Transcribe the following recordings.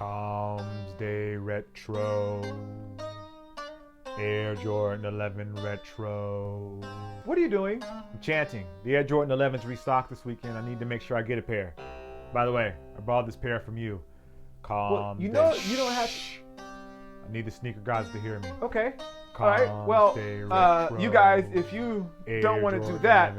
Comes Day Retro. Air Jordan 11 Retro. What are you doing? I'm chanting. The Air Jordan 11's restocked this weekend. I need to make sure I get a pair. By the way, I borrowed this pair from you. Well, you know, you don't have to. I need the sneaker gods to hear me. Okay. All right. Well, you guys, if you don't want to do that,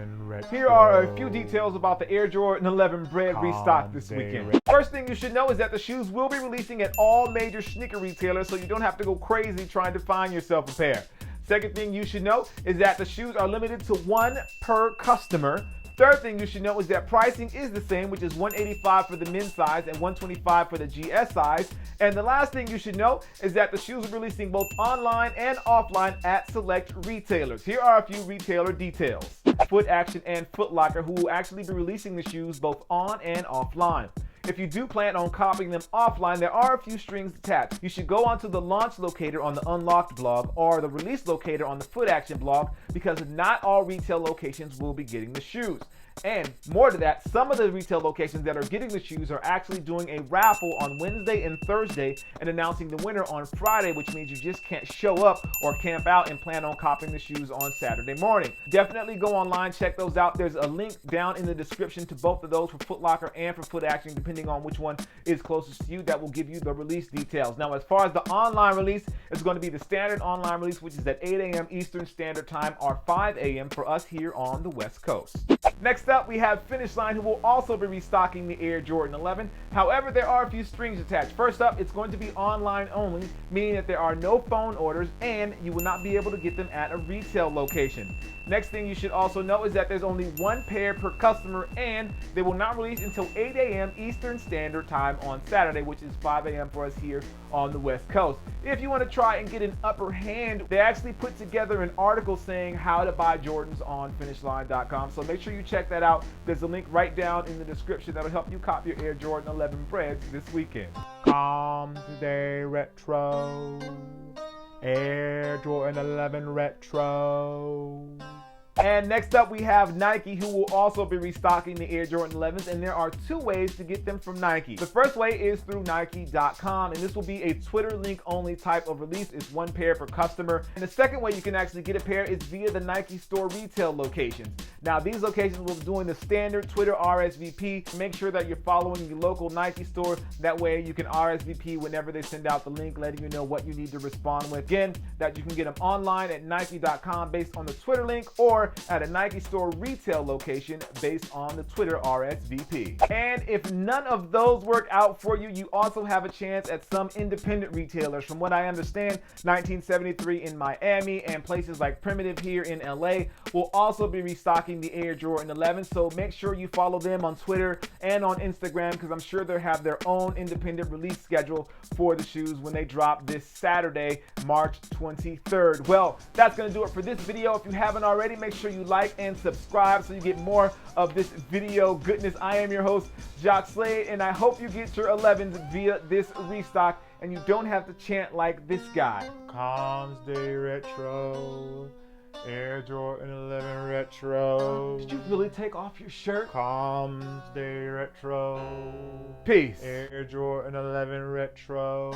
here are a few details about the Air Jordan 11 Bred restock this weekend. First thing you should know is that the shoes will be releasing at all major sneaker retailers, so you don't have to go crazy trying to find yourself a pair. Second thing you should know is that the shoes are limited to one per customer. Third thing you should know is that pricing is the same, which is $185 for the men's size and $125 for the GS size. And the last thing you should know is that the shoes are releasing both online and offline at select retailers. Here are a few retailer details. Foot Action and Foot Locker, who will actually be releasing the shoes both on and offline. If you do plan on copying them offline, there are a few strings attached. You should go onto the launch locator on the Unlocked blog or the release locator on the Foot Action blog, because not all retail locations will be getting the shoes. And more to that, some of the retail locations that are getting the shoes are actually doing a raffle on Wednesday and Thursday and announcing the winner on Friday, which means you just can't show up or camp out and plan on copying the shoes on Saturday morning. Definitely go online, check those out. There's a link down in the description to both of those, for Foot Locker and for Foot Action, depending on which one is closest to you. That will give you the release details. Now, as far as the online release, it's going to be the standard online release, which is at 8 a.m. Eastern Standard Time or 5 a.m. for us here on the West Coast. Next up, we have Finishline, who will also be restocking the Air Jordan 11. However, there are a few strings attached. First up, it's going to be online only, meaning that there are no phone orders and you will not be able to get them at a retail location. Next thing you should also know is that there's only one pair per customer, and they will not release until 8 a.m. Eastern Standard Time on Saturday, which is 5 a.m. for us here on the West Coast. If you want to try and get an upper hand, they actually put together an article saying how to buy Jordans on Finishline.com, so make sure you check that out. There's a link right down in the description that'll help you cop your Air Jordan 11 Breds this weekend. Comes Day Retro. Air Jordan 11 Retro. And next up, we have Nike, who will also be restocking the Air Jordan 11s, and there are two ways to get them from Nike. The first way is through Nike.com, and this will be a Twitter link only type of release. It's one pair per customer. And the second way you can actually get a pair is via the Nike store retail locations. Now, these locations will be doing the standard Twitter RSVP. Make sure that you're following your local Nike store. That way you can RSVP whenever they send out the link, letting you know what you need to respond with. Again, that you can get them online at Nike.com based on the Twitter link, or at a Nike store retail location based on the Twitter RSVP. And if none of those work out for you, you also have a chance at some independent retailers. From what I understand, 1973 in Miami and places like Primitive here in LA will also be restocking the Air Jordan 11. So make sure you follow them on Twitter and on Instagram, because I'm sure they'll have their own independent release schedule for the shoes when they drop this Saturday, March 23rd. Well, that's going to do it for this video. If you haven't already, make sure you like and subscribe so you get more of this video goodness. I am your host, Jacques Slade, and I hope you get your 11s via this restock and you don't have to chant like this guy. Comes Day Retro. Air Jordan 11 Retro. Did you really take off your shirt? Comes Day Retro. Peace. Air Jordan 11 Retro.